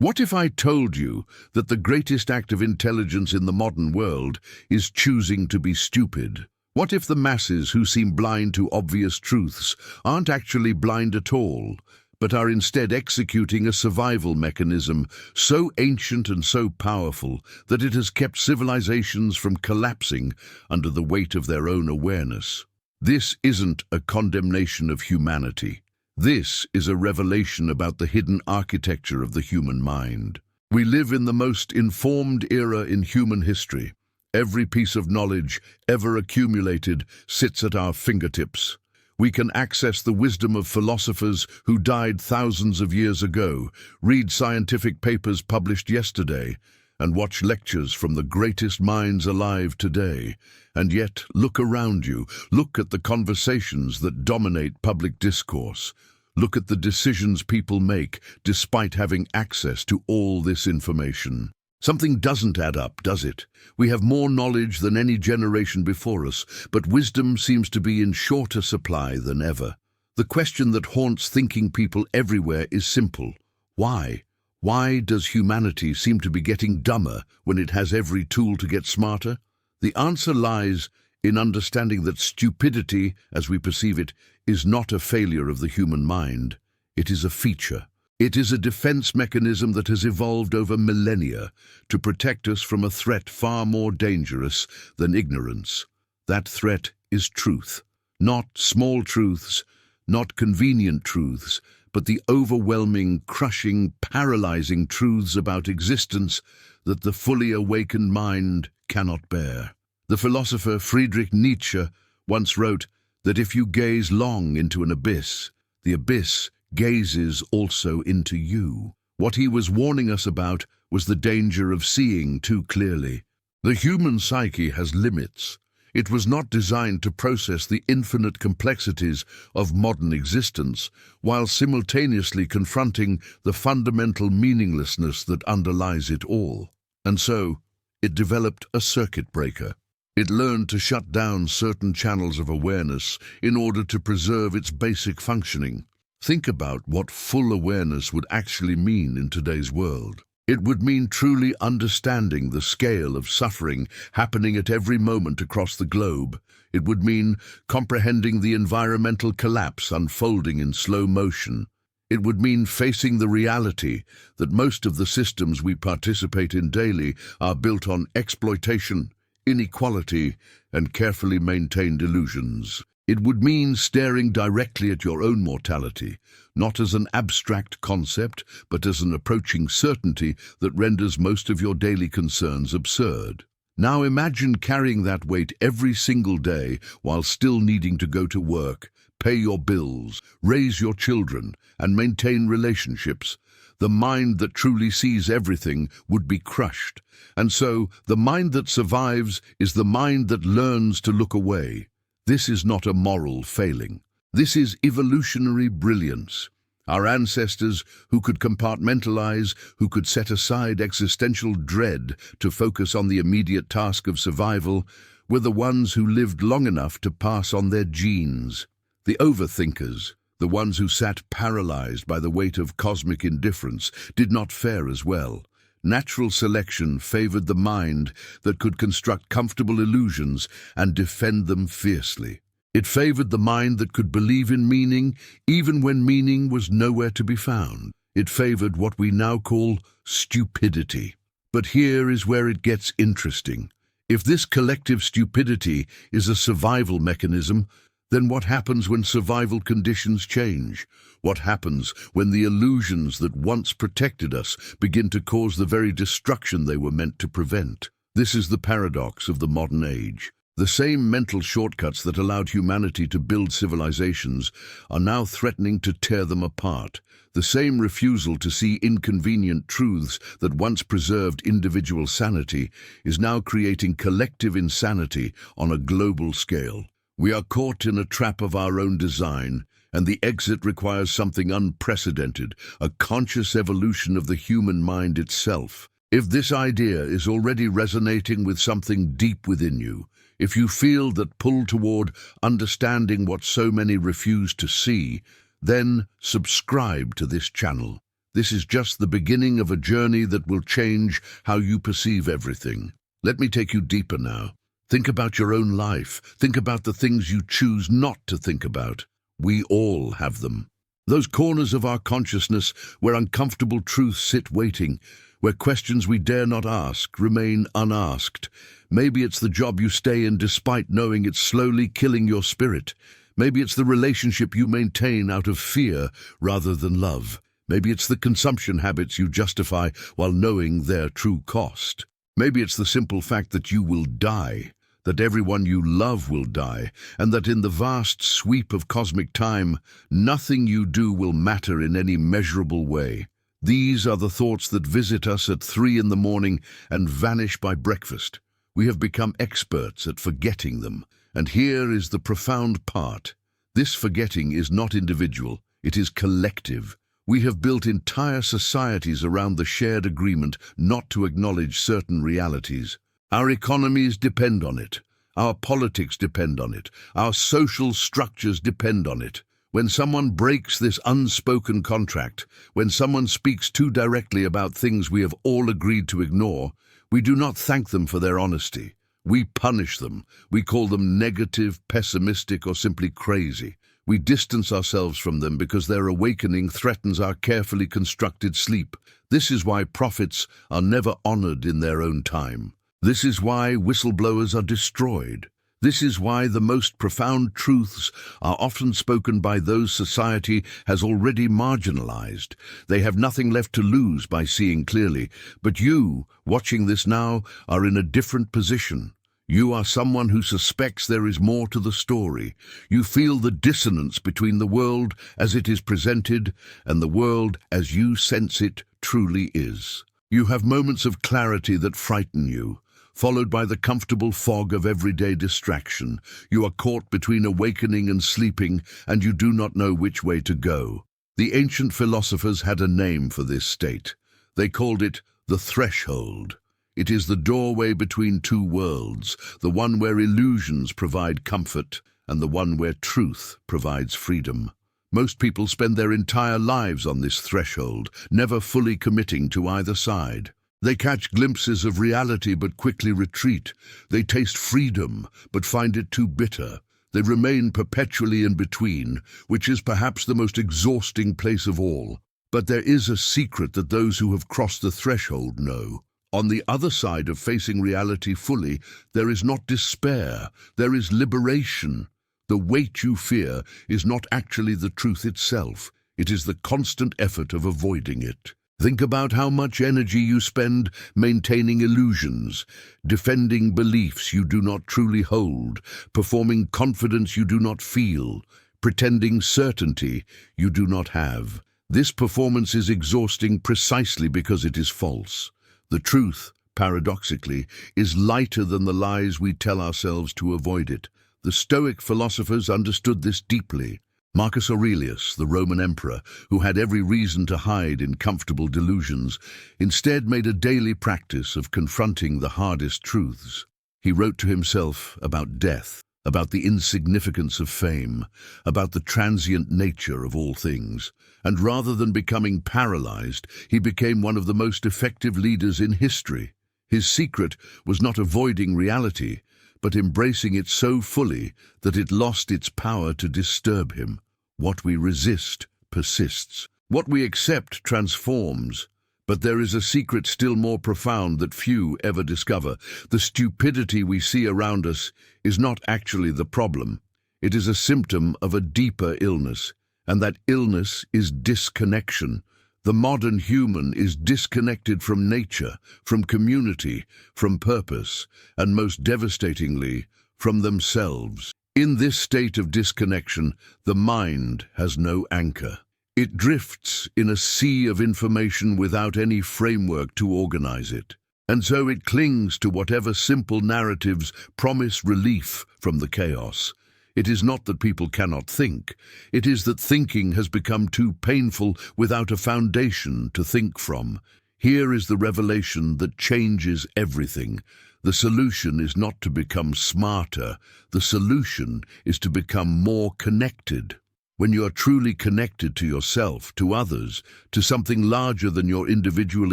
What if I told you that the greatest act of intelligence in the modern world is choosing to be stupid? What if the masses who seem blind to obvious truths aren't actually blind at all, but are instead executing a survival mechanism so ancient and so powerful that it has kept civilizations from collapsing under the weight of their own awareness? This isn't a condemnation of humanity. This is a revelation about the hidden architecture of the human mind. We live in the most informed era in human history. Every piece of knowledge ever accumulated sits at our fingertips. We can access the wisdom of philosophers who died thousands of years ago, read scientific papers published yesterday, and watch lectures from the greatest minds alive today. And yet, look around you. Look at the conversations that dominate public discourse. Look at the decisions people make despite having access to all this information. Something doesn't add up, does it? We have more knowledge than any generation before us, but wisdom seems to be in shorter supply than ever. The question that haunts thinking people everywhere is simple. Why? Why does humanity seem to be getting dumber when it has every tool to get smarter? The answer lies in understanding that stupidity, as we perceive it, is not a failure of the human mind. It is a feature. It is a defense mechanism that has evolved over millennia to protect us from a threat far more dangerous than ignorance. That threat is truth. Not small truths, not convenient truths, but the overwhelming, crushing, paralyzing truths about existence that the fully awakened mind cannot bear. The philosopher Friedrich Nietzsche once wrote that if you gaze long into an abyss, the abyss gazes also into you. What he was warning us about was the danger of seeing too clearly. The human psyche has limits. It was not designed to process the infinite complexities of modern existence while simultaneously confronting the fundamental meaninglessness that underlies it all. And so, it developed a circuit breaker. It learned to shut down certain channels of awareness in order to preserve its basic functioning. Think about what full awareness would actually mean in today's world. It would mean truly understanding the scale of suffering happening at every moment across the globe. It would mean comprehending the environmental collapse unfolding in slow motion. It would mean facing the reality that most of the systems we participate in daily are built on exploitation, inequality, and carefully maintained illusions. It would mean staring directly at your own mortality, not as an abstract concept, but as an approaching certainty that renders most of your daily concerns absurd. Now imagine carrying that weight every single day while still needing to go to work, pay your bills, raise your children, and maintain relationships. The mind that truly sees everything would be crushed. And so, the mind that survives is the mind that learns to look away. This is not a moral failing. This is evolutionary brilliance. Our ancestors, who could compartmentalize, who could set aside existential dread to focus on the immediate task of survival, were the ones who lived long enough to pass on their genes. The overthinkers, the ones who sat paralyzed by the weight of cosmic indifference, did not fare as well. Natural selection favored the mind that could construct comfortable illusions and defend them fiercely. It favored the mind that could believe in meaning even when meaning was nowhere to be found. It favored what we now call stupidity. But here is where it gets interesting. If this collective stupidity is a survival mechanism, then what happens when survival conditions change? What happens when the illusions that once protected us begin to cause the very destruction they were meant to prevent? This is the paradox of the modern age. The same mental shortcuts that allowed humanity to build civilizations are now threatening to tear them apart. The same refusal to see inconvenient truths that once preserved individual sanity is now creating collective insanity on a global scale. We are caught in a trap of our own design, and the exit requires something unprecedented, a conscious evolution of the human mind itself. If this idea is already resonating with something deep within you, if you feel that pull toward understanding what so many refuse to see, then subscribe to this channel. This is just the beginning of a journey that will change how you perceive everything. Let me take you deeper now. Think about your own life. Think about the things you choose not to think about. We all have them. Those corners of our consciousness where uncomfortable truths sit waiting, where questions we dare not ask remain unasked. Maybe it's the job you stay in despite knowing it's slowly killing your spirit. Maybe it's the relationship you maintain out of fear rather than love. Maybe it's the consumption habits you justify while knowing their true cost. Maybe it's the simple fact that you will die, that everyone you love will die, and that in the vast sweep of cosmic time, nothing you do will matter in any measurable way. These are the thoughts that visit us at 3 in the morning and vanish by breakfast. We have become experts at forgetting them. And here is the profound part. This forgetting is not individual, it is collective. We have built entire societies around the shared agreement not to acknowledge certain realities. Our economies depend on it. Our politics depend on it. Our social structures depend on it. When someone breaks this unspoken contract, when someone speaks too directly about things we have all agreed to ignore, we do not thank them for their honesty. We punish them. We call them negative, pessimistic, or simply crazy. We distance ourselves from them because their awakening threatens our carefully constructed sleep. This is why prophets are never honored in their own time. This is why whistleblowers are destroyed. This is why the most profound truths are often spoken by those society has already marginalized. They have nothing left to lose by seeing clearly. But you, watching this now, are in a different position. You are someone who suspects there is more to the story. You feel the dissonance between the world as it is presented and the world as you sense it truly is. You have moments of clarity that frighten you, followed by the comfortable fog of everyday distraction. You are caught between awakening and sleeping, and you do not know which way to go. The ancient philosophers had a name for this state. They called it the threshold. It is the doorway between two worlds, the one where illusions provide comfort and the one where truth provides freedom. Most people spend their entire lives on this threshold, never fully committing to either side. They catch glimpses of reality but quickly retreat. They taste freedom but find it too bitter. They remain perpetually in between, which is perhaps the most exhausting place of all. But there is a secret that those who have crossed the threshold know. On the other side of facing reality fully, there is not despair, there is liberation. The weight you fear is not actually the truth itself. It is the constant effort of avoiding it. Think about how much energy you spend maintaining illusions, defending beliefs you do not truly hold, performing confidence you do not feel, pretending certainty you do not have. This performance is exhausting precisely because it is false. The truth, paradoxically, is lighter than the lies we tell ourselves to avoid it. The Stoic philosophers understood this deeply. Marcus Aurelius, the Roman emperor, who had every reason to hide in comfortable delusions, instead made a daily practice of confronting the hardest truths. He wrote to himself about death, about the insignificance of fame, about the transient nature of all things. And rather than becoming paralyzed, he became one of the most effective leaders in history. His secret was not avoiding reality, but embracing it so fully that it lost its power to disturb him. What we resist persists. What we accept transforms. But there is a secret still more profound that few ever discover. The stupidity we see around us is not actually the problem. It is a symptom of a deeper illness, and that illness is disconnection. The modern human is disconnected from nature, from community, from purpose, and most devastatingly, from themselves. In this state of disconnection, the mind has no anchor. It drifts in a sea of information without any framework to organize it. And so it clings to whatever simple narratives promise relief from the chaos. It is not that people cannot think. It is that thinking has become too painful without a foundation to think from. Here is the revelation that changes everything. The solution is not to become smarter. The solution is to become more connected. When you are truly connected to yourself, to others, to something larger than your individual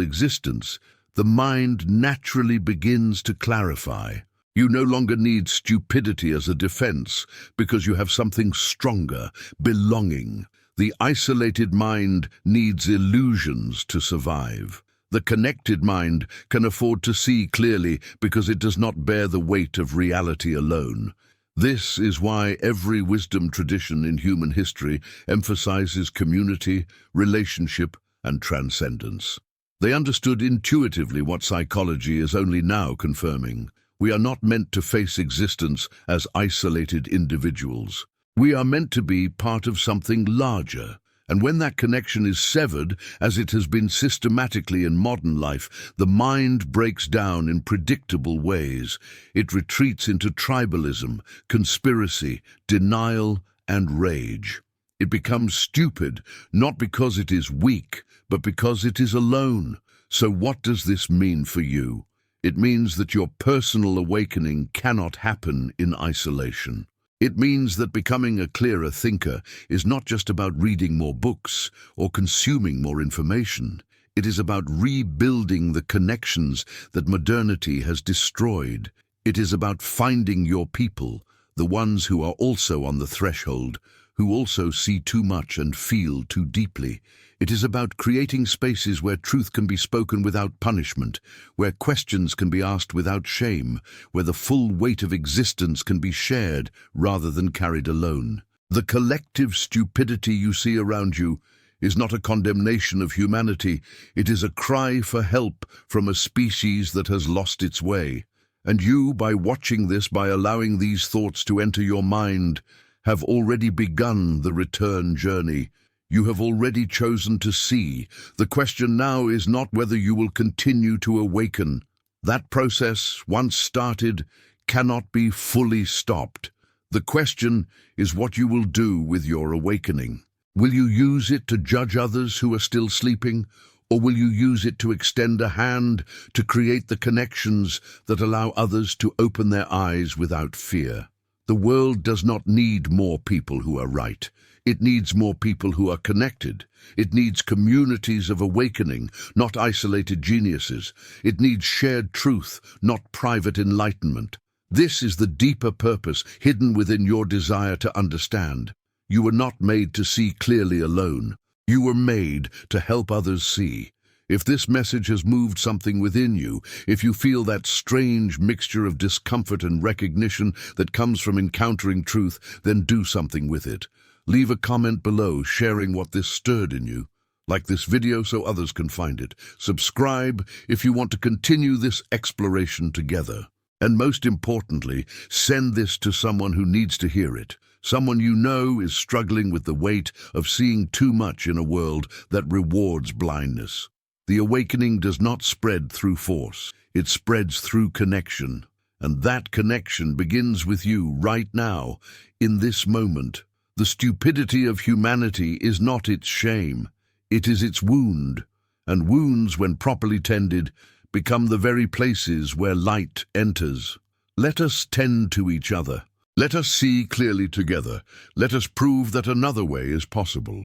existence, the mind naturally begins to clarify. You no longer need stupidity as a defense because you have something stronger, belonging. The isolated mind needs illusions to survive. The connected mind can afford to see clearly because it does not bear the weight of reality alone. This is why every wisdom tradition in human history emphasizes community, relationship, and transcendence. They understood intuitively what psychology is only now confirming. We are not meant to face existence as isolated individuals. We are meant to be part of something larger. And when that connection is severed, as it has been systematically in modern life, the mind breaks down in predictable ways. It retreats into tribalism, conspiracy, denial, and rage. It becomes stupid, not because it is weak, but because it is alone. So what does this mean for you? It means that your personal awakening cannot happen in isolation. It means that becoming a clearer thinker is not just about reading more books or consuming more information. It is about rebuilding the connections that modernity has destroyed. It is about finding your people, the ones who are also on the threshold, who also see too much and feel too deeply. It is about creating spaces where truth can be spoken without punishment, where questions can be asked without shame, where the full weight of existence can be shared rather than carried alone. The collective stupidity you see around you is not a condemnation of humanity. It is a cry for help from a species that has lost its way. And you, by watching this, by allowing these thoughts to enter your mind, have already begun the return journey. You have already chosen to see. The question now is not whether you will continue to awaken. That process, once started, cannot be fully stopped. The question is what you will do with your awakening. Will you use it to judge others who are still sleeping, or will you use it to extend a hand to create the connections that allow others to open their eyes without fear? The world does not need more people who are right. It needs more people who are connected. It needs communities of awakening, not isolated geniuses. It needs shared truth, not private enlightenment. This is the deeper purpose hidden within your desire to understand. You were not made to see clearly alone. You were made to help others see. If this message has moved something within you, if you feel that strange mixture of discomfort and recognition that comes from encountering truth, then do something with it. Leave a comment below sharing what this stirred in you. Like this video so others can find it. Subscribe if you want to continue this exploration together. And most importantly, send this to someone who needs to hear it. Someone you know is struggling with the weight of seeing too much in a world that rewards blindness. The awakening does not spread through force. It spreads through connection. And that connection begins with you right now, in this moment. The stupidity of humanity is not its shame. It is its wound. And wounds, when properly tended, become the very places where light enters. Let us tend to each other. Let us see clearly together. Let us prove that another way is possible.